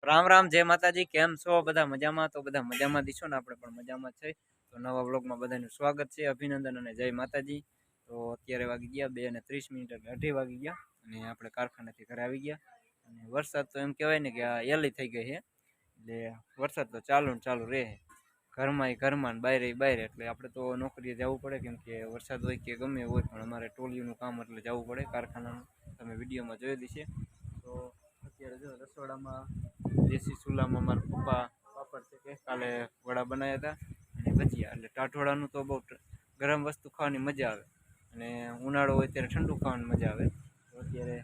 રામ રામ, જય માતાજી. કેમ છો બધા? મજામાં? તો બધા મજામાં દીશો ને, આપણે પણ મજામાં છે. તો નવા વ્લોગમાં બધાનું સ્વાગત છે, અભિનંદન અને જય માતાજી. તો અત્યારે વાગી ગયા 2:30 એટલે 2:30 વાગી ગયા અને આપણે કારખાનેથી ઘરે આવી ગયા. અને વરસાદ તો એમ કહેવાય ને કે આ એલી થઈ ગઈ છે, એટલે વરસાદ તો ચાલુ ને ચાલુ રહે. ઘરમાં બહાર એટલે આપણે તો નોકરીએ જવું પડે, કેમ કે વરસાદ હોય કે ગમે હોય, પણ અમારે ટોલિયુંનું કામ એટલે જવું પડે કારખાનાનું. તમે વિડીયોમાં જોઈ દીશે. તો અત્યારે જો રસોડામાં દેશી ચૂલામાં મારા પપ્પા પાપડ છે કે કાલે વડા બનાવ્યા હતા અને ભજીયા. એટલે ટાઢોળાનું તો બહુ ગરમ વસ્તુ ખાવાની મજા આવે, અને ઉનાળો હોય ત્યારે ઠંડુ ખાવાની મજા આવે. તો અત્યારે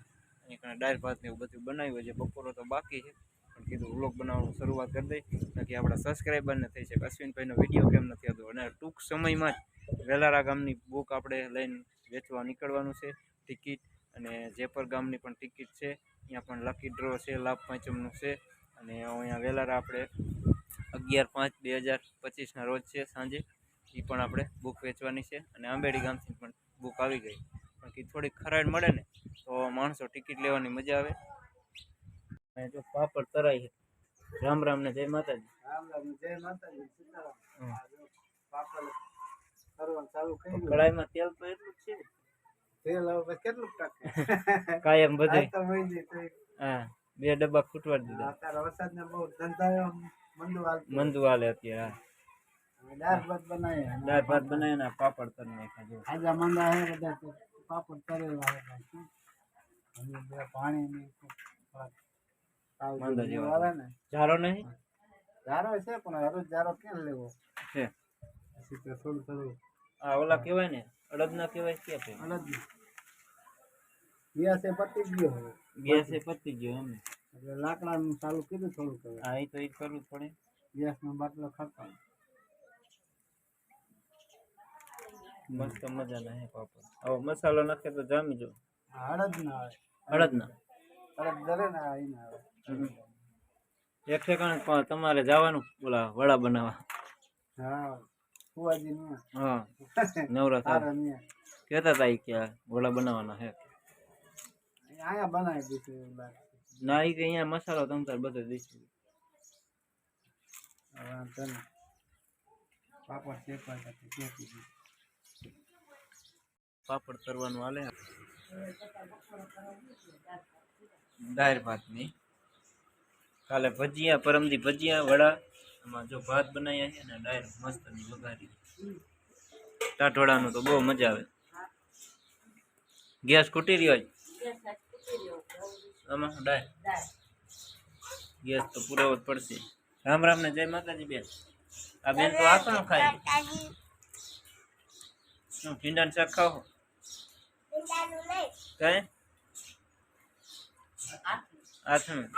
અહીંયા દાળ ભાત ને એવું બધું બનાવ્યું છે. બપોરો તો બાકી છે, પણ કીધું વ્લોગ બનાવવાનું શરૂઆત કરી દઈ, બાકી આપણા સબસ્ક્રાઈબરને થઈ છે. અશ્વિનભાઈનો વિડીયો કેમ નથી આવતો, અને ટૂંક સમયમાં જ વેલારા ગામની બુક આપણે લઈને વેચવા નીકળવાનું છે. ટિકિટ અને જેપર ગામની પણ ટિકિટ છે, ત્યાં પણ લકી ડ્રો છે, લાભ પાંચમનું છે. અને અહીંયા વેલારા આપણે 11/5/2025 રોજ છે સાંજે, એ પણ આપણે બુક વેચવાની છે. અને આંબેડી ગામથી પણ બુક આવી ગઈ, પણ કે થોડીક ખરાડ મળે ને તો માણસો ટિકિટ લેવાની મજા આવે. અને જો પાપડ તરાય છે. રામ રામ ને જય માતાજી. રામ રામ જય માતાજી. પાપડ તરવાનું ચાલુ કરી. કડાઈમાં તેલ તો એટલું જ છે. તેલ હવે કેટલું ટાકે કાયમ બધે. હા, 2 ડબ્બા ફૂટવા દીધા. અત્યારે વરસાદને બહુ ધંધા મંદુ હાલે અત્યારે. દાળ ભાત બનાવે ને પાપડ તરી નાખ્યા. ખાજા મંદા હે બધા પાપડ તરેલા હે. પાણી આવે ને જારો નહીં. જારો છે પણ હરોજ જારો ક્યાં લેવો છે. પછી તો થોડું આ ઓલા કહેવાય ને અડદના કહેવાય કે છે અડદના. ગેસે પતી ગયો એમ એટલે લાકડાનું ચાલુ કીધું થોડું. હા, એ તો એ કરવું પડે. ગેસનો બાટલો ખરકાવ. મસ્ત મજાના હે પાપડ. હવે મસાલો નાખે તો જામી જો. અડદના અડદ દરે ને આઈને આવે. એક સેકન્ડ તમારે જવાનું ઓલા વડા બનાવવા. હા, ફુવાજી ને. હા, નવરા થાય કહેતા હતા કે વડા બનાવવાના હે. અહીંયા બનાવી દીધું ના, એ કે અહીંયા મસાલો તમતાર બધો દીધું. પાપડ શેકવા પાપડ તરવાનું હાલે. દાળ ભાતની કાલે ભજીયા, પરમદી ભજીયા વડા. એમાં જો ભાત બનાવ્યા છે ને દાળ મસ્ત ની વઘારી. ટાઢોળાનું તો બહુ મજા આવે. ગેસ ખૂટી રહ્યો છે આમાં. દાળ ગેસ તો પુરાવો જ પડશે. રામ રામ ને જય માતાજી બેન. આ બેન તો આસણું ખાય. શું ભીંડાનું શાક ખાવ? કઈ આસણું.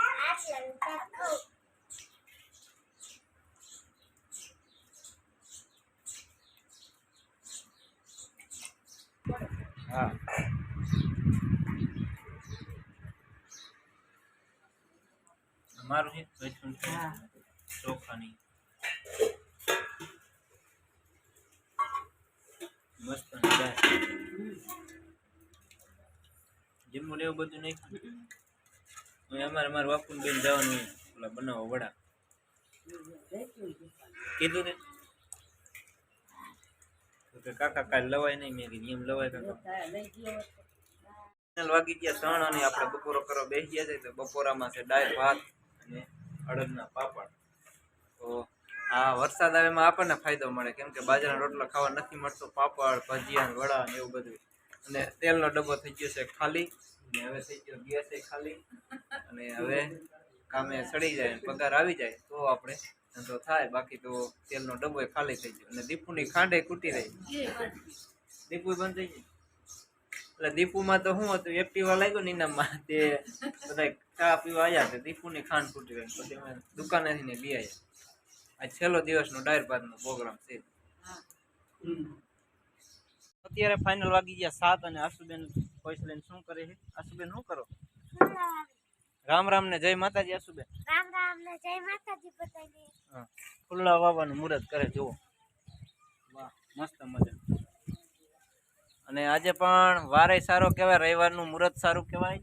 હા, અમારું છે ચોખાની મસ્ત જમવું એવું બધું નહીં. અમારે મારા બાપુ બેન જવાનું ઓલા બનાવો વડા કીધું ને કાકા કાલે લવાય નહીં. મેં કીધું એમ લવાય કાકા. વાગી ગયા 3 અને આપણે બપોરો કરવા બેસી ગયા છે. તો બપોરામાં છે દાળ ભાત અને અડદના પાપડ. તો આ વરસાદ આવે એમાં આપણને ફાયદો મળે, કેમ કે બાજરાના રોટલા ખાવા નથી મળતો. પાપડ ભજીયા વડા ને એવું બધું. અને તેલનો ડબ્બો થઈ ગયો છે ખાલી, અને હવે થઈ ગયો ગેસ ખાલી. અને હવે કામે સડી જાય, પગાર આવી જાય તો આપણે ધંધો થાય. બાકી તો તેલનો ડબ્બો ખાલી થઈ ગયો. અને દીપુની ખાંડે ખૂટી રહી. દીપુ બંધ થઈ ગઈ. એટલે દીપુમાં તો શું હતું, એક્ટિવા લાગ્યો ને ઇનામમાં, તે બધા ચા પીવા આવ્યા છે. દીપુની ખાંડ ખૂટી રહી. પછી અમે દુકાનેથી ને લઈ આવ્યા. આ છેલ્લો દિવસનો દાળ ભાતનો પ્રોગ્રામ છે. અત્યારે ફાઇનલ વાગી ગયા 7 અને આશુબેન પૈસા લઈને શું કરે છે? આશુબેન શું કરો? રામ રામ ને જય માતાજી. આશુબેન રામ રામ ને જય માતાજી બધાને. હા, ફુલ્લા વાવવાનું મુહૂર્ત કરે જુઓ. વાહ, મસ્ત મજા. અને આજે પણ વારે સારો કહેવાય, રવિવારનું મુહૂર્ત સારું કહેવાય.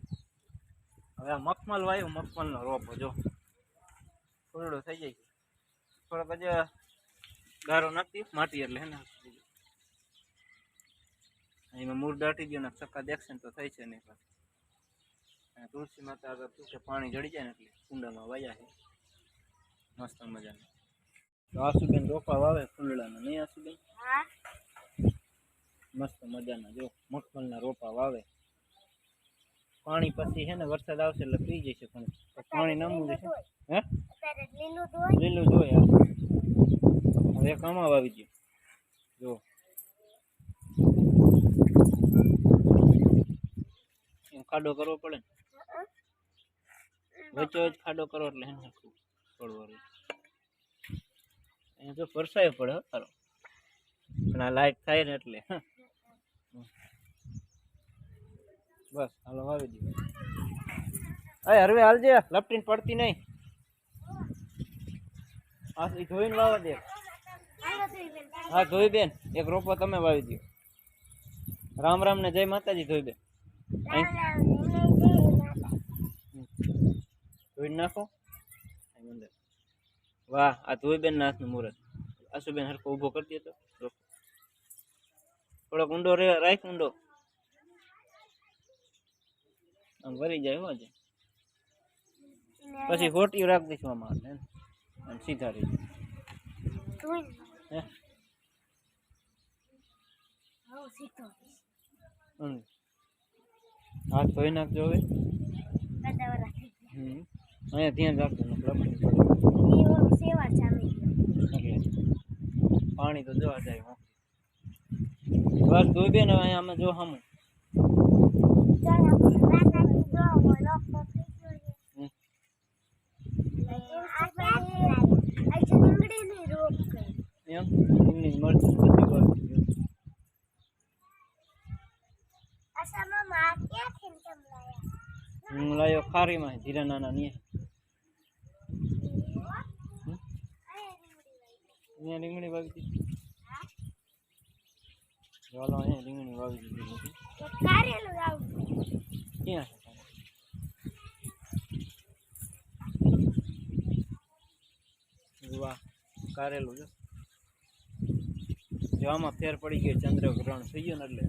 હવે મખમલ વાયું, મખમલનો રોપો જો ફૂલડો થઈ જાય થોડોક જ ગારો નાખતી માટી એટલે હે ને એમાં મૂળ દાટી ગયો ને ચક્કા દેખશે ને તો થઈ છે નહીં પાછું અને તુલસી માતા આગળ શું કે પાણી જડી જાય ને એટલે કુંડામાં વાયા છે મસ્ત મજાનું તો આસુબેન રોપા વાવે ફૂલડાના નહીં આસુબેન હા મસ્ત મજાના જો મગફળના રોપા વાવે પાણી પછી છે ને વરસાદ આવશે એટલે પી જશે પણ પાણી નામું જશે હે અત્યારે લીલું જ હોય લીલું જોઈએ હવે એક આમાં વાવી ગયું જો એમ ખાડો કરવો પડે ને વચ્ચે વચ્ચે ખાડો કરો એટલે હે ને છોડવો રહે અહીંયા તો પરસાય પડે હો તારો પણ આ લાઈટ થાય ને એટલે બસ હાલો વાવી દીધું અરે હરવે હાલજે લપટીને પડતી નહીં આ ધોઈને વાવા દે હા ધોઈ બેન એક રોપો તમે વાવી દો રામ રામ ને જય માતાજી ધોઈ બેન ધોઈ નાખો વાહ આ ધોઈ બેન ના હાથનું મુહૂર્ત આસુબેન હરકો ઊભો કરી દે તો થોડોક ઊંડો રાખ ઊંડો આમ વરી જાય હો પછી ખોટી રાખ દઈશું આમાં આમ સીધા રહી હે હાથ ધોઈ નાખજો હવે અહીંયા ધ્યાન રાખજો પાણી તો જોવા જાય બસ ધોઈ દે ને અહીંયા અમે જો સામું એમ એમની મરચી બધી વાવી હું લાયો ખારીમાં જીરા નાના નહીં અહીંયા રીંગણી વાવી દીધી ચાલો અહીંયા રીંગણી વાવી દીધી ક્યાં છે વાહ કારેલું જો આમાં ફેર પડી ગયો ચંદ્રગ્રહણ થઈ ગયું ને એટલે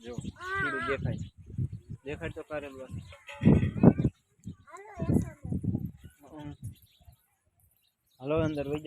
જો કીડું દેખાય તો કારેલું હાલો અંદર વહી જાઓ